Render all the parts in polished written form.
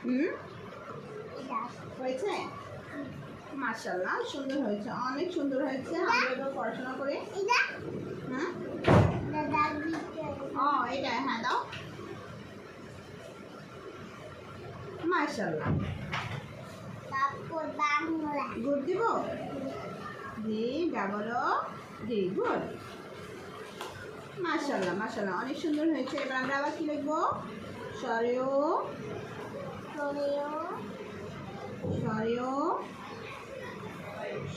হুম হয়েছে মাশাআল্লাহ সুন্দর হয়েছে অনেক সুন্দর হয়েছে আমরা এবার পড়াশোনা করি হ্যাঁ ও এটা হ্যাঁ দাও মাশাআল্লাহ গুড দিব জি বলো জি গুড মাশাআল্লাহ মাশাআল্লাহ অনেক সুন্দর হয়েছে এবার আমরা আবার কি লিখবো সরেও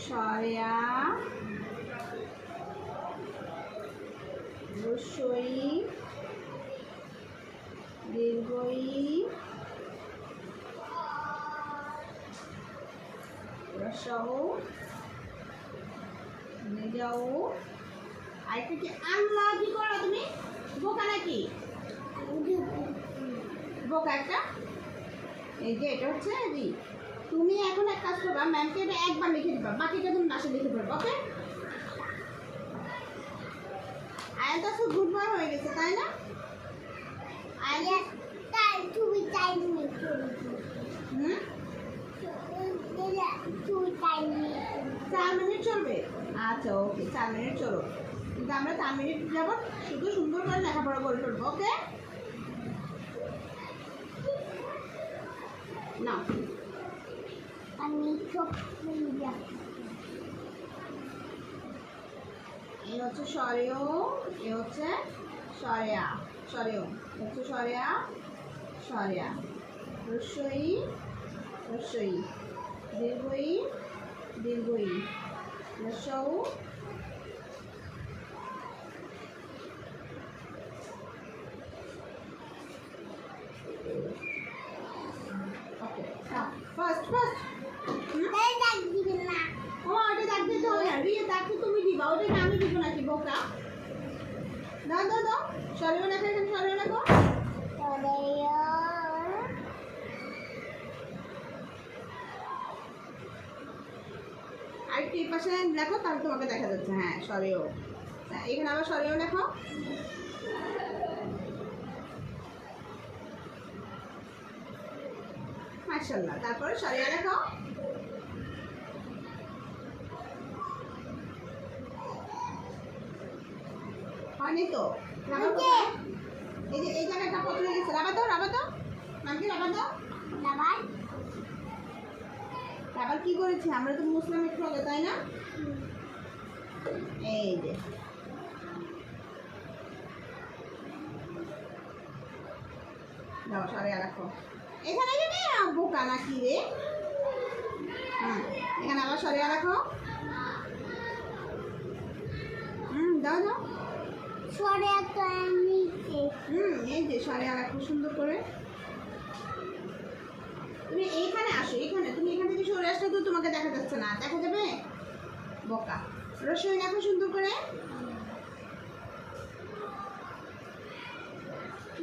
সরেয়া রসই দীর্ঘই রসাও মেজাও আরেকটা কি আল্লাহ কি করো তুমি বোকা নাকি বোকা একটা এই যে এটা হচ্ছে জি তুমি এখন এক কাজ করবা ম্যামকে এটা একবার লিখে দিবা বাকিটা তুমি বাসে লিখে পড়বে ওকে আয়াত তো গুড বয় হয়ে গেছে তাই না আয়াত তাই তুমি টাইম নিচ্ছো হুম 4 মিনিট চলবে আচ্ছা ওকে 4 মিনিট চলো কিন্তু আমরা 4 মিনিট যাব শুধু সুন্দর করে লেখাপড়া করে ফেলবো ওকে না আমি সব এই হচ্ছে সরেও এ হচ্ছে সরেয়া সরেও হচ্ছে সরেয়া সরেয়া রসই রসই দীর্ঘই দীর্ঘই রসৌ ওকে ফার্স্ট ফার্স্ট ওটা দাগ দিতে হবে না রিয়া দাগ তো তুমি দিবা ওটা আমি দিব নাকি বোকা দাও দাও দাও সরেও লেখো এখানে সরেও লেখো আরেকটু এই পাশে লেখো তাহলে তোমাকে দেখা যাচ্ছে হ্যাঁ সরেও এখানে আবার সরেও লেখো মাশাআল্লাহ তারপরে সরিয়া লেখো হয়নি তো এই যে এই জায়গাটা পড়ে গেছে রাবার দাও নাকি রাবার দাও রাবার কি করেছি আমরা তো মুসলিম একটু হবে তাই না এই যে দাও সরিয়া রাখো এখানে যদি বোকা নাকি রে এখানে আবার সরিয়া রাখো দাও দাও এই যে সরিয়া রাখো সুন্দর করে তুমি এইখানে আসো এখানে তুমি এখান থেকে সরে আসলে তো তোমাকে দেখা যাচ্ছে না দেখা যাবে বোকা রসই রাখো সুন্দর করে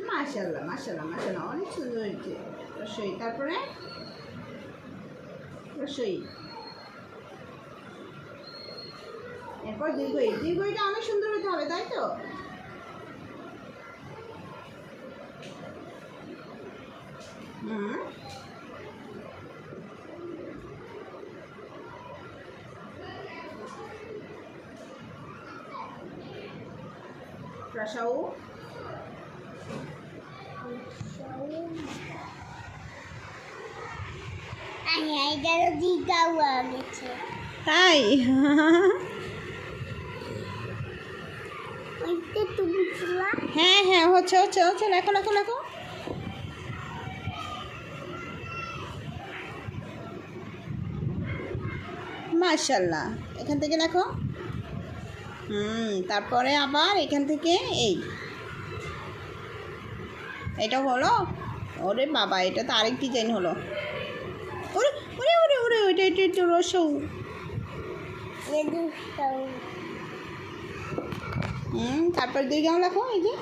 মাশাআল্লাহ মাশাআল্লাহ মাশাআল্লাহ অনেক সুন্দর হয়েছে রসই তারপরে রসই এরপর দীর্ঘই দীর্ঘইটা অনেক সুন্দর হতে হবে তাই তো রসাও তাই হ্যাঁ হ্যাঁ হচ্ছে হচ্ছে হচ্ছে লেখো লেখো লেখো মাশাআল্লাহ এখান থেকে লেখো তারপরে আবার এখান থেকে এটা হলো ওরে বাবা এটা তো আরেক ডিজাইন হলো ওরে ওরে ওরে ওরে ওইটা এটা একটু রসৌ তারপর দীর্ঘাও লেখো এই যে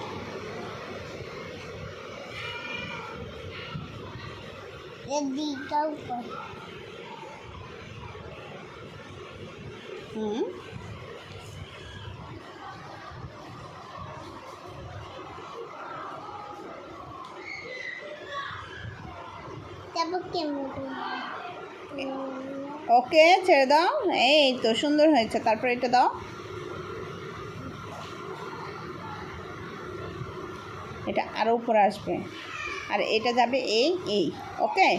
ওকে ছেড়ে দাও, এই তো সুন্দর হয়েছে। তারপর এটা দাও, এটা আরও উপরে আসবে, আর এটা যাবে এই ওকে।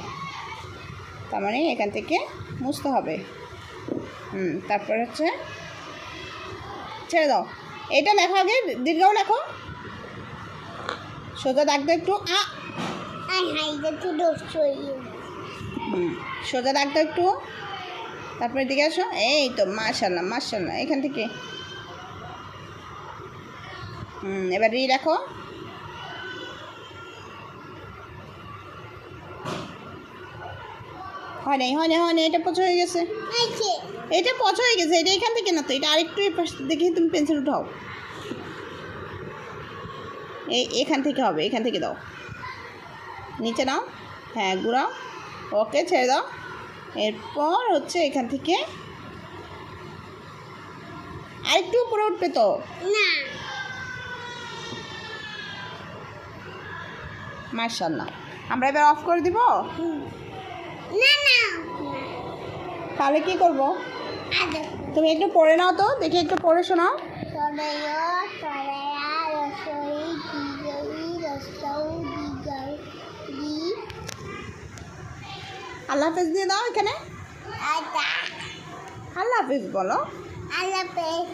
তার মানে এখান থেকে মুছতে হবে। তারপর হচ্ছে ছেড়ে দাও, এটা লেখো আগে, দীর্ঘও লেখো, সোজা দাগ দাও একটু, সোজা দাগ দাও একটু। তারপরে দিকে আসো, এই তো মাশাআল্লাহ মাশাআল্লাহ। এখান থেকে এবার রাখো। হয় নাই, এটা পচা হয়ে গেছে, এটা পচা হয়ে গেছে। এটা এখান থেকে না তো, এটা আরেকটু দেখি, তুমি পেন্সিল উঠাও, এখান থেকে হবে, এখান থেকে দাও, নিচে নাও, হ্যাঁ ঘুরাও, ওকে ছেড়ে দাও। এরপর হচ্ছে এখান থেকে আরেকটু উপরে উঠবে তো না। মাশাআল্লাহ। আমরা এবার অফ করে দিব না, তাহলে কি করব? তুমি একটু পড়ে নাও তো, দেখি একটু পড়ে শোনাও। আল্লাহ হাফেজ দিয়ে দাও এখানে, আল্লাহ হাফেজ বলো। আল্লাহ হাফেজ।